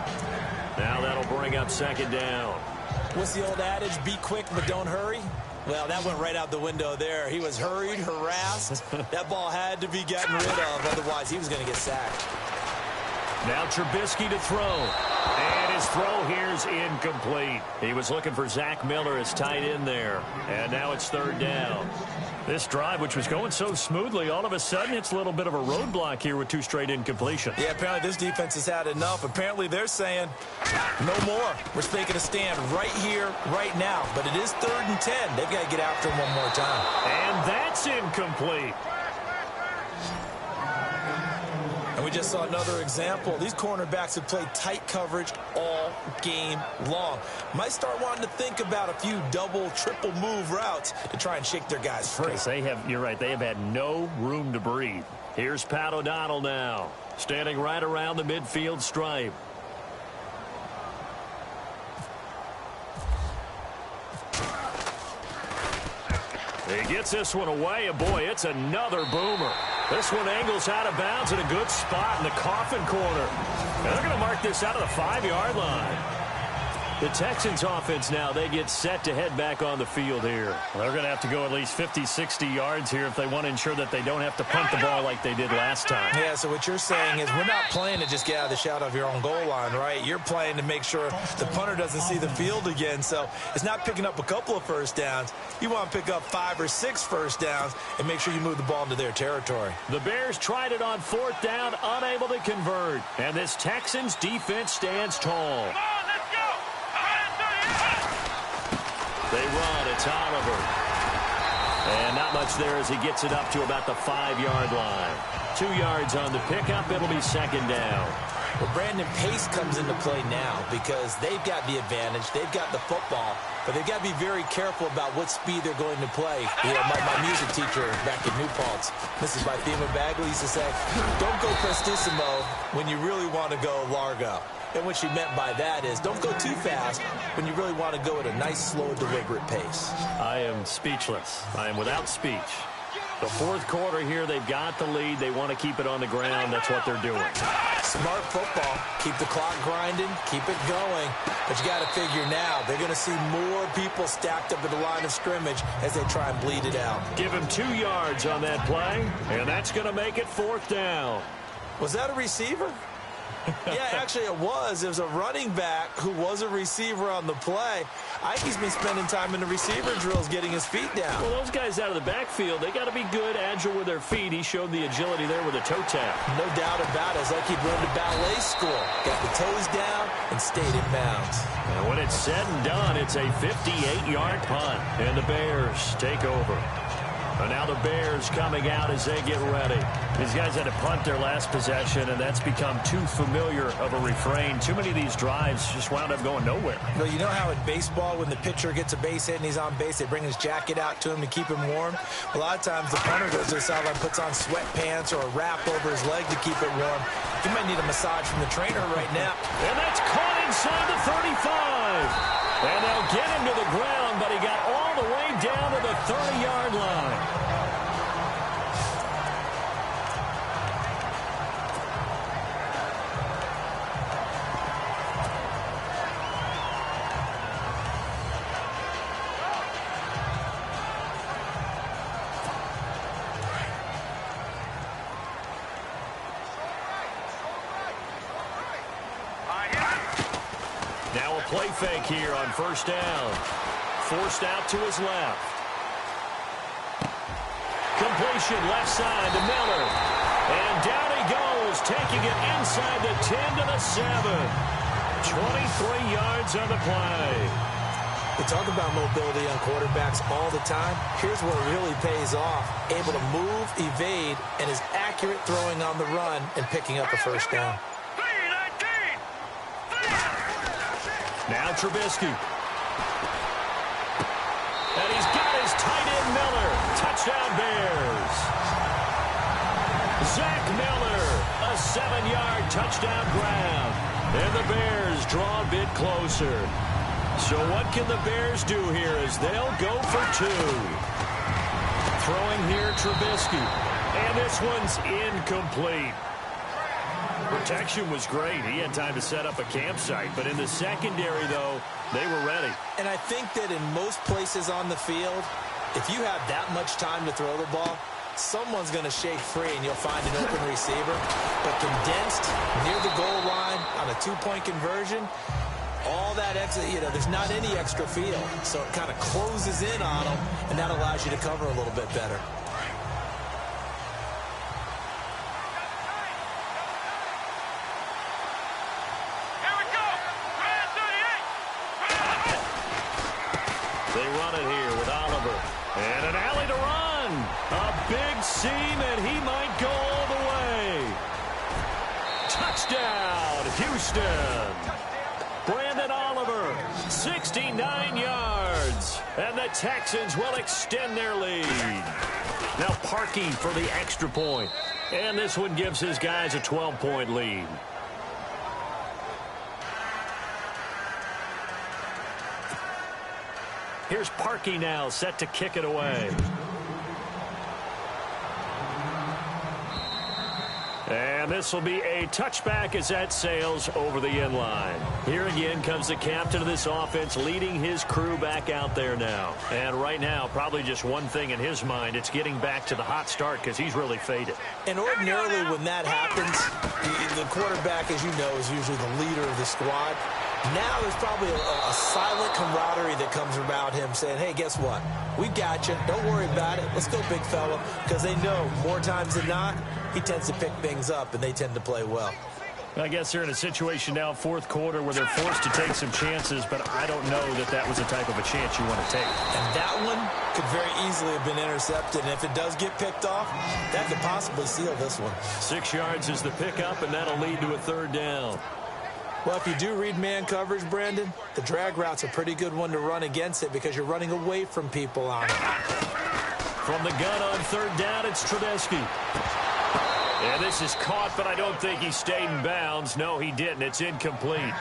Now that'll bring up second down. What's the old adage? Be quick, but don't hurry. Well, that went right out the window there. He was hurried, harassed. That ball had to be gotten rid of, otherwise he was going to get sacked. Now Trubisky to throw. And his throw here's incomplete. He was looking for Zach Miller as tight end there. And now it's third down. This drive, which was going so smoothly, all of a sudden it's a little bit of a roadblock here with 2 straight incompletions. Yeah, apparently this defense has had enough. Apparently they're saying, no more. We're taking a stand right here, right now. But it is 3rd and 10. They've got to get after him one more time. And that's incomplete. And we just saw another example. These cornerbacks have played tight coverage all game long. Might start wanting to think about a few double, triple move routes to try and shake their guys free. You're right, they have had no room to breathe. Here's Pat O'Donnell now, standing right around the midfield stripe. He gets this one away, and boy, it's another boomer. This one angles out of bounds in a good spot in the coffin corner. And they're going to mark this out of the 5-yard line. The Texans offense now, they get set to head back on the field here. Well, they're going to have to go at least 50, 60 yards here if they want to ensure that they don't have to punt the ball like they did last time. Yeah, so what you're saying is we're not playing to just get out of the shadow of your own goal line, right? You're playing to make sure the punter doesn't see the field again. So it's not picking up a couple of first downs. You want to pick up 5 or 6 first downs and make sure you move the ball into their territory. The Bears tried it on 4th down, unable to convert. And this Texans defense stands tall. They run. It's Oliver. And not much there as he gets it up to about the 5-yard line. 2 yards on the pickup. It'll be second down. Well, Brandon, pace comes into play now because they've got the advantage. They've got the football, but they've got to be very careful about what speed they're going to play. You know, my music teacher back in New Paltz, Mrs. Bythema Bagley, used to say, don't go prestissimo when you really want to go largo. And what she meant by that is don't go too fast when you really want to go at a nice, slow, deliberate pace. I am speechless. I am without speech. The 4th quarter here, they've got the lead. They want to keep it on the ground. That's what they're doing. Smart football. Keep the clock grinding. Keep it going. But you got to figure now they're going to see more people stacked up at the line of scrimmage as they try and bleed it out. Give him 2 yards on that play, and that's going to make it 4th down. Was that a receiver? Yeah, actually it was. It was a running back who was a receiver on the play. I think he's been spending time in the receiver drills getting his feet down. Well, those guys out of the backfield, they got to be good, agile with their feet. He showed the agility there with a toe tap. No doubt about it. It's like he'd run to ballet school. Got the toes down and stayed in bounds. And when it's said and done, it's a 58-yard punt. And the Bears take over. And now the Bears coming out as they get ready. These guys had to punt their last possession, and that's become too familiar of a refrain. Too many of these drives just wound up going nowhere. Well, you know how in baseball, when the pitcher gets a base hit and he's on base, they bring his jacket out to him to keep him warm? A lot of times the punter goes to the sideline, puts on sweatpants or a wrap over his leg to keep it warm. You might need a massage from the trainer right now. And that's caught inside the 35. And they'll get him to the ground, but he got all the way down to the 30-yard line. Now a play fake here on 1st down. Forced out to his left. Completion left side to Miller. And down he goes, taking it inside the 10 to the 7. 23 yards on the play. We talk about mobility on quarterbacks all the time. Here's where it really pays off. Able to move, evade, and is accurate throwing on the run and picking up a 1st down. Now Trubisky. And he's got is tight end Miller. Touchdown Bears. Zach Miller, a 7-yard touchdown grab. And the Bears draw a bit closer. So what can the Bears do here as they'll go for 2? Throwing here, Trubisky. And this one's incomplete. Protection was great. He had time to set up a campsite. But in the secondary, though, they were ready. And I think that in most places on the field, if you have that much time to throw the ball, someone's going to shake free and you'll find an open receiver. But condensed near the goal line on a 2-point conversion, all that extra, there's not any extra field. So it kind of closes in on them, and that allows you to cover a little bit better. Here we go. Man 38. They run it here with Oliver. And an alley to run. A big seam, and he might go all the way. Touchdown, Houston. Brandon Oliver, 69 yards. And the Texans will extend their lead. Now Parkey for the extra point. And this one gives his guys a 12-point lead. Here's Parkey now, set to kick it away. And this will be a touchback as that sails over the end line. Here again comes the captain of this offense, leading his crew back out there now. And right now, probably just one thing in his mind, it's getting back to the hot start because he's really faded. And ordinarily when that happens, the quarterback, as you know, is usually the leader of the squad. Now there's probably a silent camaraderie that comes about him saying, hey, guess what? We got you. Don't worry about it. Let's go, big fella. Because they know more times than not, he tends to pick things up, and they tend to play well. I guess they're in a situation now, fourth quarter, where they're forced to take some chances, but I don't know that that was the type of a chance you want to take. And that one could very easily have been intercepted, and if it does get picked off, that could possibly seal this one. 6 yards is the pickup, and that'll lead to a third down. Well, if you do read man coverage, Brandon, the drag route's a pretty good one to run against it because you're running away from people on it. From the gun on third down, it's Trubisky. And this is caught, but I don't think he stayed in bounds. No, he didn't. It's incomplete.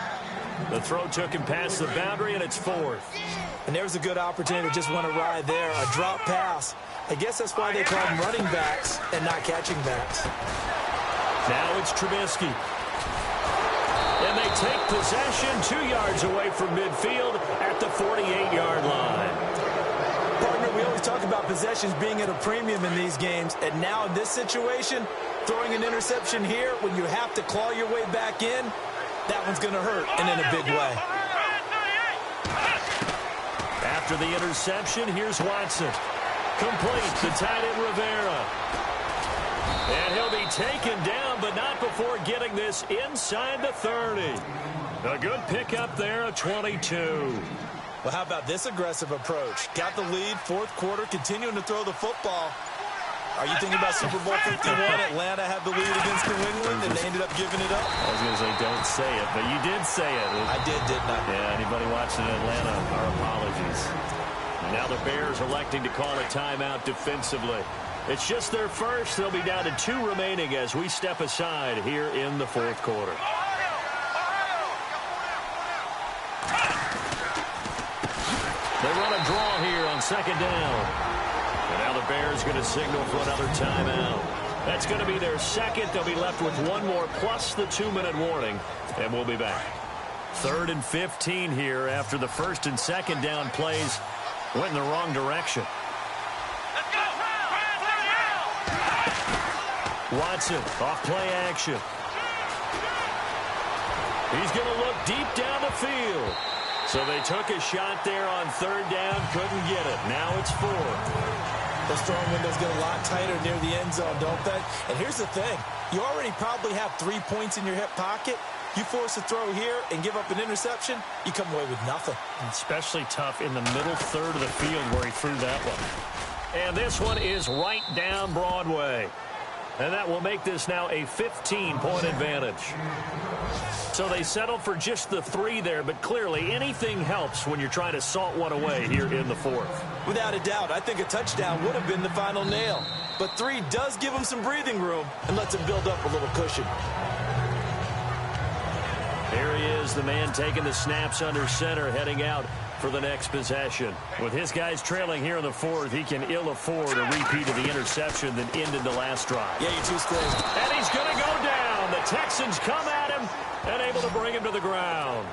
The throw took him past the boundary, and it's fourth. And there's a good opportunity to just want to ride there, a drop pass. I guess that's why they call them running backs and not catching backs. Now it's Trubisky. And they take possession 2 yards away from midfield at the 48-yard line. Partner, we always talk about possessions being at a premium in these games. And now in this situation, throwing an interception here when you have to claw your way back in, that one's going to hurt, and in a big way. After the interception, here's Watson. Complete to tight end Rivera. And he'll be taken down, but not before getting this inside the 30. A good pickup there, a 22. Well, how about this aggressive approach? Got the lead, fourth quarter, continuing to throw the football. Are you thinking about Super Bowl 51? Atlanta had the lead against New England, and they ended up giving it up? I was going to say, don't say it, but you did say it. I didn't I? Yeah, anybody watching Atlanta, our apologies. Now the Bears electing to call a timeout defensively. It's just their first. They'll be down to 2 remaining as we step aside here in the fourth quarter. They run a draw here on second down. And now the Bears going to signal for another timeout. That's going to be their second. They'll be left with one more plus the 2-minute warning. And we'll be back. 3rd and 15 here after the first and second down plays went in the wrong direction. Watson, off play action. He's going to look deep down the field. So they took a shot there on third down, couldn't get it. Now it's 4. Those throwing windows get a lot tighter near the end zone, don't they? And here's the thing. You already probably have 3 points in your hip pocket. You force a throw here and give up an interception, you come away with nothing. Especially tough in the middle third of the field where he threw that one. And this one is right down Broadway. And that will make this now a 15-point advantage. So they settled for just the 3 there, but clearly anything helps when you're trying to salt one away here in the 4th. Without a doubt, I think a touchdown would have been the final nail. But 3 does give them some breathing room and lets them build up a little cushion. Here he is, the man taking the snaps under center, heading out for the next possession. With his guys trailing here in the 4th, he can ill afford a repeat of the interception that ended the last drive. Yeah, you're too squares. And he's going to go down. The Texans come at him and able to bring him to the ground.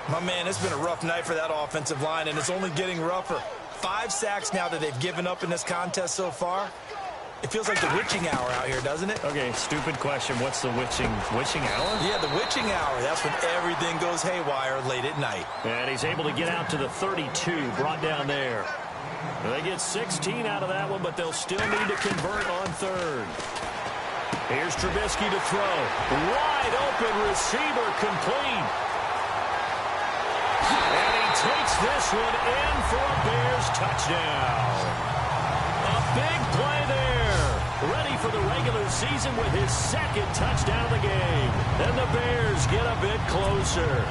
My man, it's been a rough night for that offensive line, and it's only getting rougher. 5 sacks now that they've given up in this contest so far. It feels like the witching hour out here, doesn't it? Okay, stupid question. What's the witching hour? Yeah, the witching hour. That's when everything goes haywire late at night. And he's able to get out to the 32, brought down there. They get 16 out of that one, but they'll still need to convert on 3rd. Here's Trubisky to throw. Wide open receiver, complete. And he takes this one in for a Bears touchdown. A big play there. Ready for the regular season with his 2nd touchdown of the game. And the Bears get a bit closer.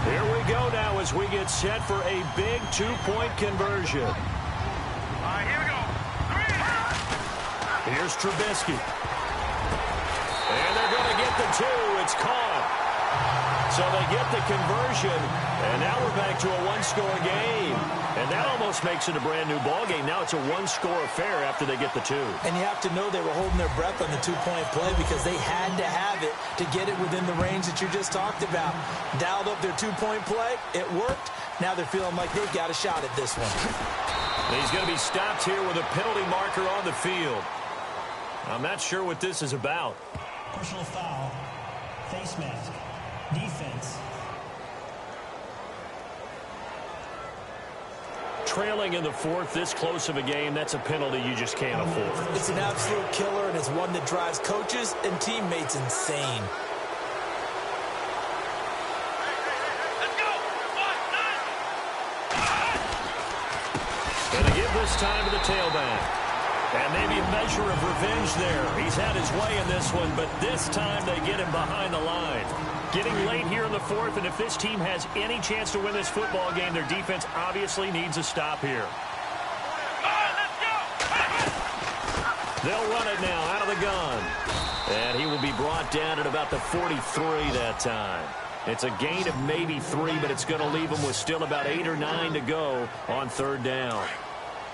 Here we go now as we get set for a big 2-point conversion. All right, here we go. 3. Here's Trubisky. And they're going to get the 2. It's caught. So they get the conversion, and now we're back to a 1-score game. And that almost makes it a brand-new ball game. Now it's a 1-score affair after they get the 2. And you have to know they were holding their breath on the 2-point play because they had to have it to get it within the range that you just talked about. Dialed up their 2-point play. It worked. Now they're feeling like they've got a shot at this one. He's going to be stopped here with a penalty marker on the field. I'm not sure what this is about. Personal foul. Face mask. Defense. Trailing in the 4th, this close of a game, that's a penalty you just can't afford. It's an absolute killer, and it's one that drives coaches and teammates insane. Let's go. 1, 9. Going to give this time to the tailback. And maybe a measure of revenge there. He's had his way in this one, but this time they get him behind the line. Getting late here in the 4th, and if this team has any chance to win this football game, their defense obviously needs a stop here. Let's go. They'll run it now out of the gun. And he will be brought down at about the 43 that time. It's a gain of maybe 3, but it's going to leave them with still about 8 or 9 to go on 3rd down.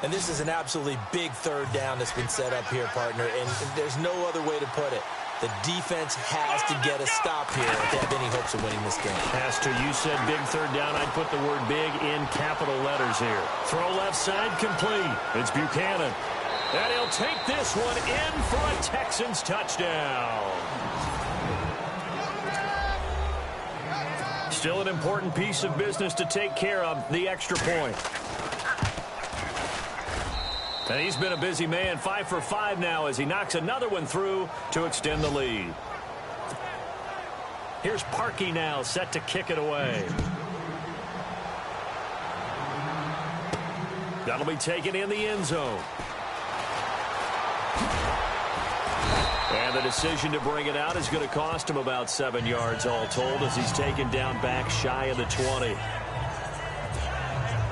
And this is an absolutely big 3rd down that's been set up here, partner, and there's no other way to put it. The defense has to get a stop here if they have any hopes of winning this game. Pastor, you said big 3rd down. I'd put the word big in capital letters here. Throw left side complete. It's Buchanan. And he'll take this one in for a Texans touchdown. Still an important piece of business to take care of, the extra point. And he's been a busy man, 5 for 5 now as he knocks another one through to extend the lead. Here's Parkey now, set to kick it away. That'll be taken in the end zone. And the decision to bring it out is going to cost him about 7 yards all told as he's taken down back shy of the 20.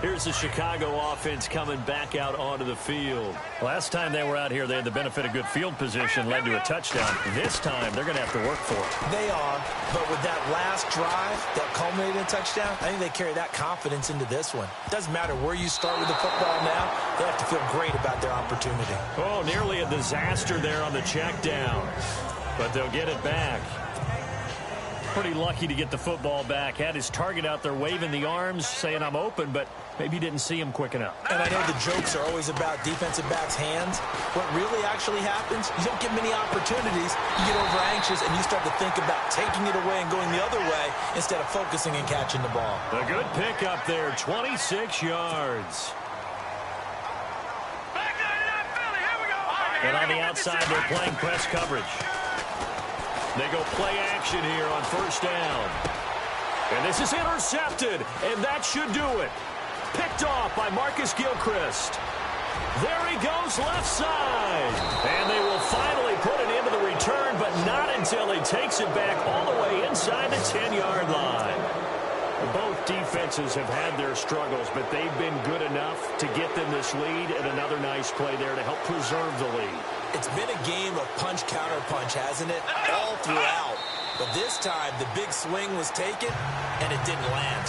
Here's the Chicago offense coming back out onto the field. Last time they were out here, they had the benefit of good field position, led to a touchdown. This time, they're going to have to work for it. They are, but with that last drive that culminated in a touchdown, I think they carry that confidence into this one. It doesn't matter where you start with the football now. They have to feel great about their opportunity. Oh, nearly a disaster there on the check down, but they'll get it back. Pretty lucky to get the football back. Had his target out there waving the arms, saying I'm open, but maybe didn't see him quick enough. And I know the jokes are always about defensive backs' hands. What really actually happens, you don't get many opportunities. You get over anxious and you start to think about taking it away and going the other way instead of focusing and catching the ball. A good pickup there, 26 yards. And on the outside, they're playing press coverage. They go play action here on 1st down. And this is intercepted, and that should do it. Picked off by Marcus Gilchrist. There he goes left side. And they will finally put an end to the return, but not until he takes it back all the way inside the 10-yard line. Both defenses have had their struggles, but they've been good enough to get them this lead, and another nice play there to help preserve the lead. It's been a game of punch-counter-punch, hasn't it? All throughout. But this time, the big swing was taken, and it didn't land.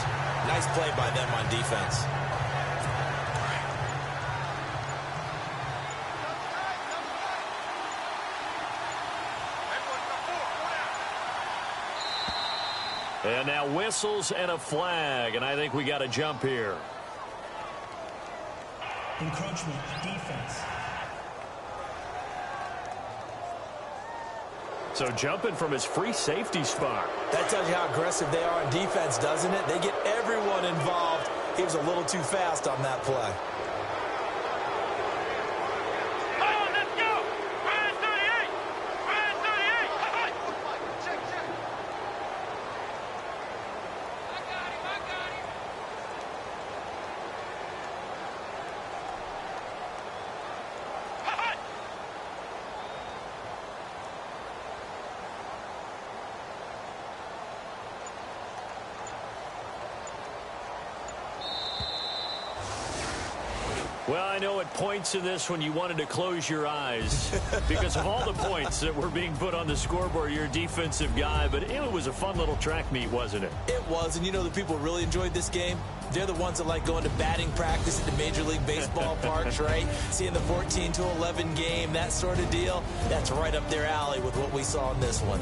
Nice play by them on defense. And now whistles and a flag, and I think we got a jump here. Encroachment, defense. So jumping from his free safety spot. That tells you how aggressive they are on defense, doesn't it? They get everyone involved. He was a little too fast on that play. Well, I know at points in this when you wanted to close your eyes because of all the points that were being put on the scoreboard. You're a defensive guy, but it was a fun little track meet, wasn't it? It was, and you know the people who really enjoyed this game? They're the ones that like going to batting practice at the Major League Baseball parks, right? Seeing the 14-11 game, that sort of deal. That's right up their alley with what we saw in this one.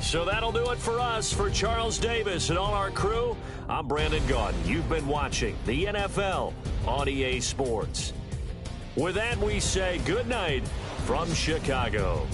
So that'll do it for us. For Charles Davis and all our crew, I'm Brandon Gaudin. You've been watching the NFL on EA Sports. With that, we say good night from Chicago.